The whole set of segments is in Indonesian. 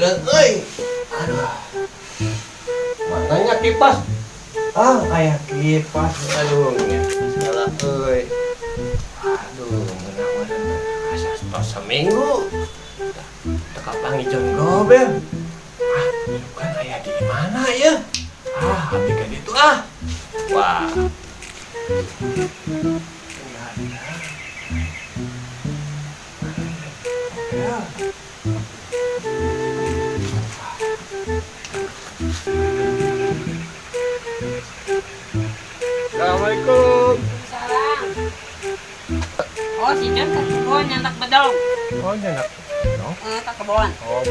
meureun euy. Aduh. Mananya kipas. Aya kipas. Aduh, nya salah euy. Aduh, meureun asa tos seminggu. Teka pangijon gobel. Bukan aya di mana ya? Abdi ka ditu Wah. Assalamualaikum. Salam. Oh, si John ke kebon nyantak bedong. Oh, nyenak. No? Ke kebon. Oh,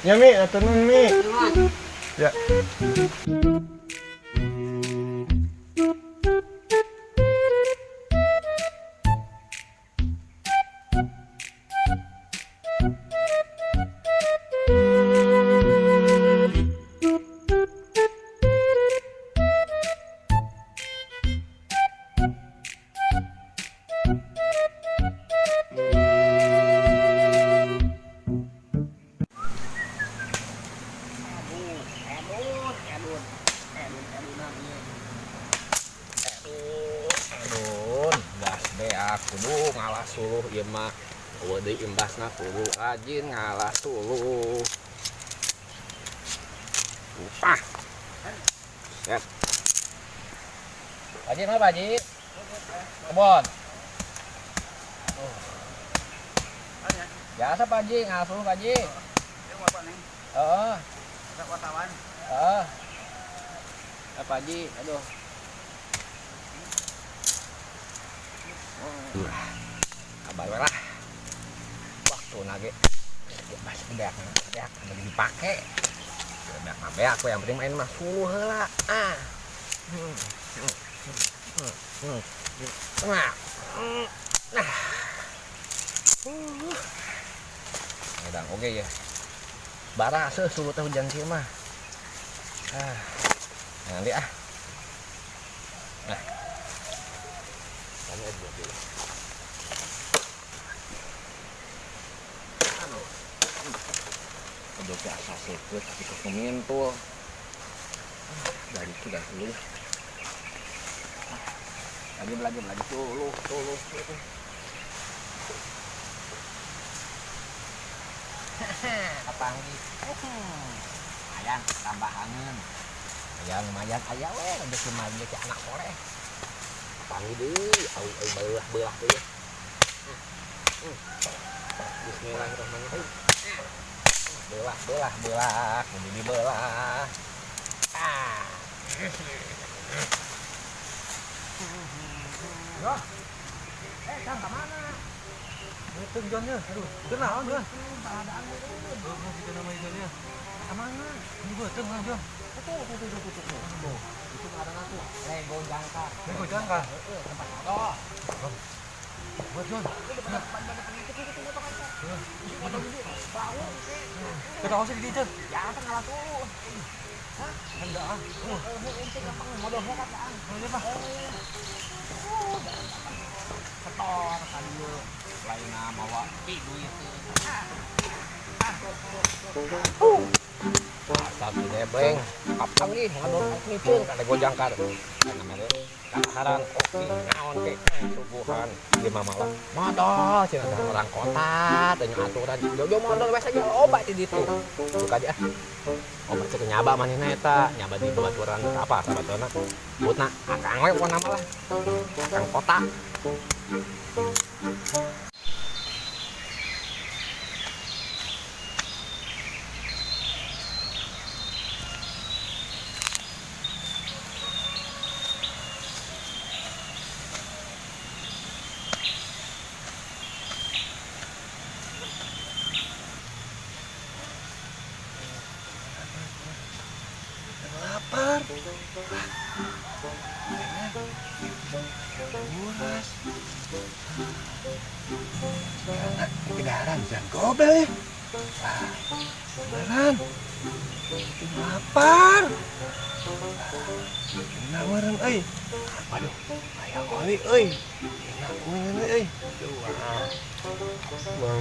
ya Mi, aturun Mi. Nuhun. Ya. Gas be aku ngalah suluh ieu mah. Eueuh deui imbasna kudu rajin ngalah suluh. Upah. Set. Pak Haji mana Pak Haji? Kebon. Biasa Pak Haji, ngalah suluh Pak Haji. Heeh. Wartawan. Heeh. Pak Haji, aduh. Kabar lah. Waktu nage. Bas beak ada dipake. Beak aku yang penting main mah suluh heula. Nah. Edang oge ya. Bara suluh teh hujan kieu mah. Nanti Nah. Kami aja dulu. Udah biasa sekut tapi kok kemintul. Dari itu dah dulu. Lagi dulu. Apaan nih? Ayang tambah angin. Ayang lumayan aya we rezeki mah ge anak soleh. Apaan deui? Au belah teh. Bismillahirrahmanirrahim. Belah, kudu dibelah. Yo. Kang ka mana? Ngetung Jonnya. Aduh, kenal Jon. Paradaan itu. Oh, kita nama Jonnya. Ka mana? Ini gua teng Jon. Tuh. Itu ada tuh. Lego jangkar. Heeh, tempat ada. Buat Jon. Kita harus di dieu. Ya, tengah tuh. Hah? Enggak ah. Ente gampang modalnya kataan. Oh, iya, Pak. Ketor kan lu. Lainna mawa duit. Asal debleng. Kapan lagi ngadon ngicung kada gojangkar. Namanya kasaran kopi naon ke subuhan di mamalah. Modal cenah orang kota teh aturan. Jojo modal we saja loba di ditu. Buka aja. Obat teh nyaba manehna eta, nyaba di babaturan apa sabatona. Butna akang we pokona mah lah. Akang kota. Lapar. Muras. Sekarang kedaran jangan gobel ya. Beneran. Lapar. Enak meureun euy. Waduh, aya oli euy. Enak meureun euy. Wah.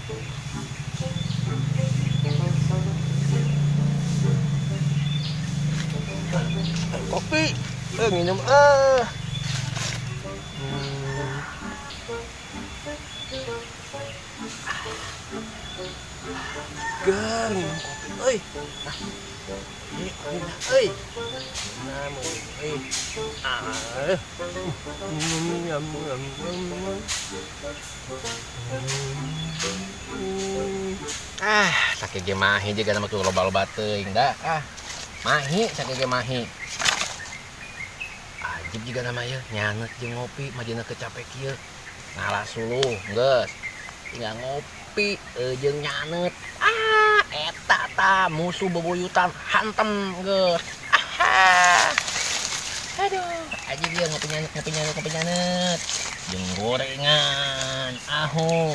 Kopi, minum Ger, minum kopi, nah, ini kopi dah, nah, sakit ge mahi juga nama tuh loba-loba teuing dah, mahi sakit ge mahi. Ajib juga namanya nyanet jeung ngopi majena kecapek kieu. Ngalas dulu, geus. Tinggal ngopi jeung nyanet. Eta ta musuh bebuyutan hantem geus. Aduh, ajib dia ngopi nyanet. Jeung gorengan. Aduh.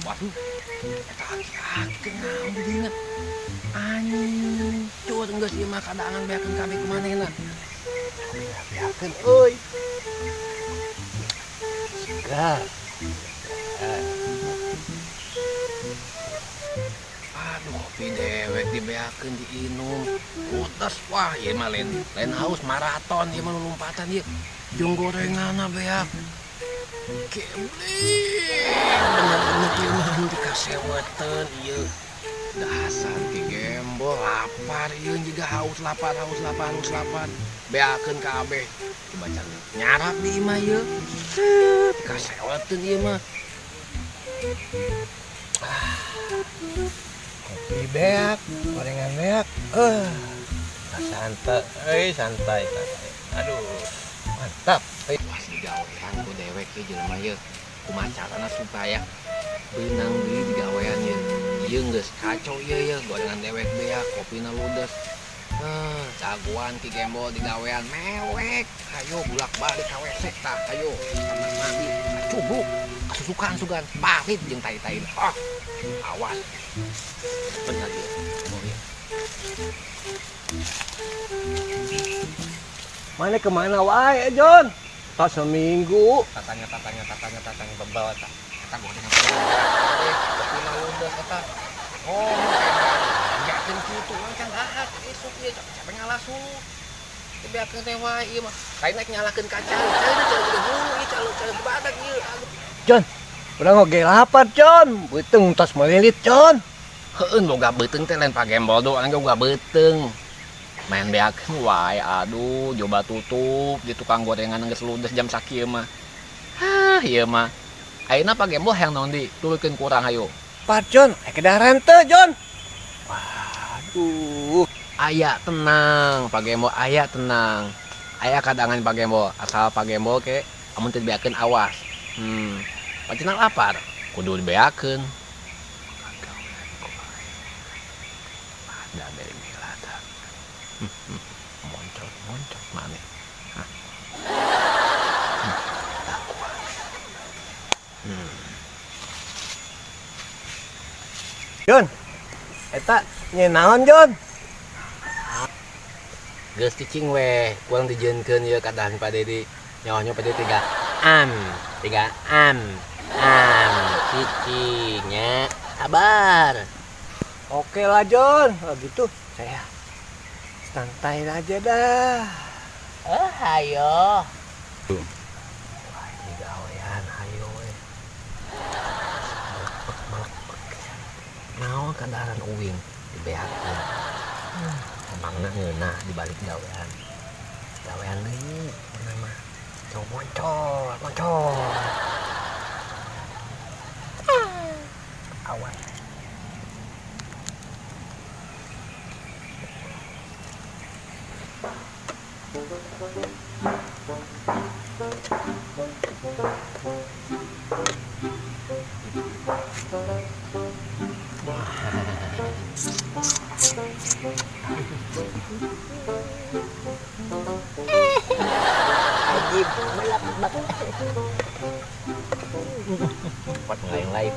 Waduh, eta aki-aki naon didinya. Ancur geus ieu mah kadangan beakeun kabeh kumanehna. Beakeun euy. Segar. Aduh, kopi dewek dibeakeun diinum. Utes wah, ieu mah lain haus maraton, ieu mah lompatan ieu. Jeung gorenganna beak. Kebli. Bener-bener ieu mah henteu kaseweteun ieu. Dasar ki gembol lapar ieu jiga haus lapar. Beakeun kabeh. Dibaca nyarap di imah ieu. Kaseweteun ieu mah. Kopi beak, gorengan beak. Santai. Aduh, mantap. Pas digawean ku dewek ieu jelema ieu. Kumaha carana supaya beunang deui digawean ieu. Ieu geus kacau ieu gorengan dewek beak, kopina ludes. Jagoan ki gembol digawean mewek. Hayo bulak-balik ka WC tah, hayo. Kamar mandi, cubruk. Kasusukan sugan, parit jeung tai-tai. Awas. Bener ieu. Mana kemana wae, John? Tak seminggu. Tatanya bebel eta. Eta gorengan beak. Kopina ludes eta. Biakeun kitu can dahar esuk ieu capek ngalasu. Biakeun teh wae ieu mah. Kaina nyalakeun kaca. Kaina calo badak ieu. John, udah ngoge lapar, John. Beuteung tos melilit, John. Heueun boga beuteung teh lain pagembol doang boga beuteung. Main beakeun wae, aduh, coba tutup di tukang gorengan geus ludes jam sakieu mah. Ieu mah. Ayeuna pagembol hayang naon di? Tuluykeun kurang hayu. Pak John, kedaharan teu, John. Waduh. Aya tenang, pagembol aya tenang. Aya kadangan pagembol, asal pagembol ke amun teu dibeakeun awas. Pacina lapar, kudu dibeakeun. Ada dari milada. Moncot maneh. John, eta nyenaon, John? Geus cicing we, kurang dijieunkeun ieu kadahan Pade di nyawana Pade 3 cicingnya sabar. Oke lah, John. Kalau gitu saya santai aja dah. Hayo. Wah, ini gawean hayo we. Naon kadaharan uwing dibeakeun. Emangna ngeunah di balik gawean. Gawean deui nama moncol. Awas. Ajib, melak banget. yang lain.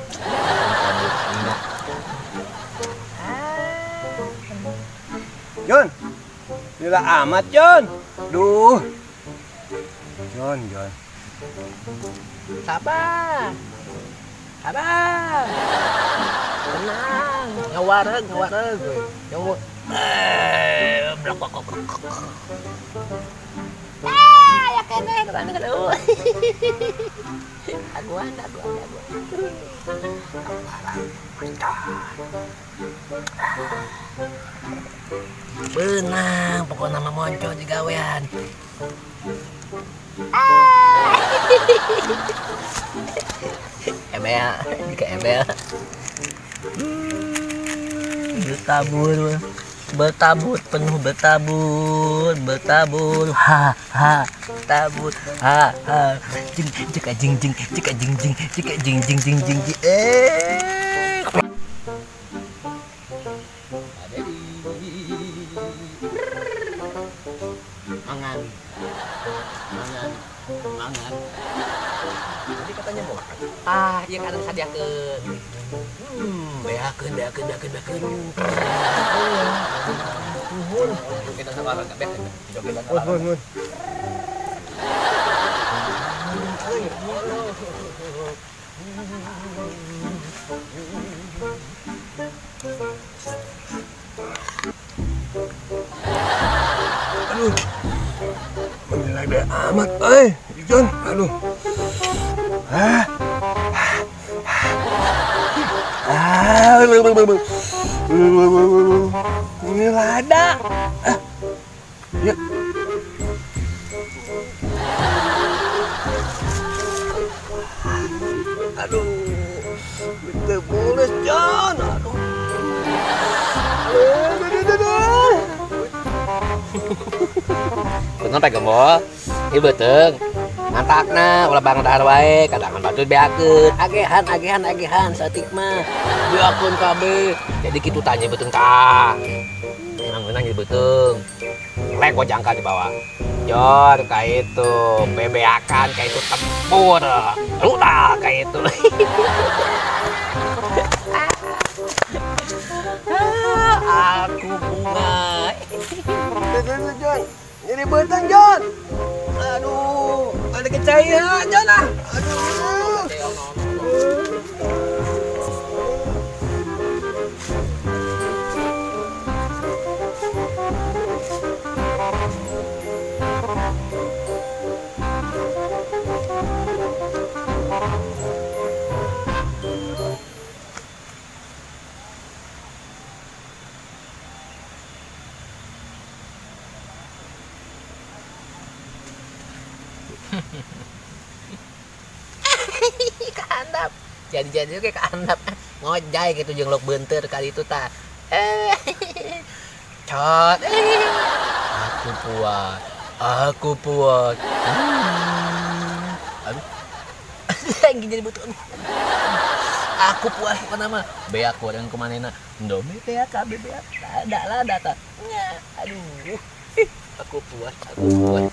Cabut enggak. Jon, gila amat Jon. Duh. Jon. Sabar. Sabar. Tenang. Nyawareg. Nyawa. Blok. Ya kene kan. Aguan. Benang, pokoknya nama monco di gawean. Emel, jika Emel. Bertabur, penuh bertabur, tabur, jing, mangan. Jadi katanya mau makan. Iya kadang sadiakeun. Beakeun. Nuhun. Kita sabar kabeh. Jogetan. Mun. Aduh. Menilai deh amat, Jon. Aduh. Ini lada. Ya. Aduh. Betul mulus, Jon. Aduh. Bener pe gembol. Ieu beuteung. Mantakna ulah bang dahar wae, kadangan batur beakeun. Agehan saeutik mah. Beakeun kabeh. Jadi kitu tanya beuteung tah. Menang ieu beuteung. Lek gojangka di bawah. Jor ka itu, bebeakan ka itu tempur. Ludah ka itu. Aku bunga. Jon. Jadi beuteung, Jon. Aduh, ada kecairan, Jon ah. Aduh. Kehandap. Jadi oke kehandap. Ngojay gitu jeung lok beunteur kali itu tah. Cot. Aku puas. Aduh. Lagi jadi betul. Aku puas pokona mah. Beak goreng kumanehna. Indomie beak kabeh beak. Lada tah. Aduh. Aku puas. Kami gembol.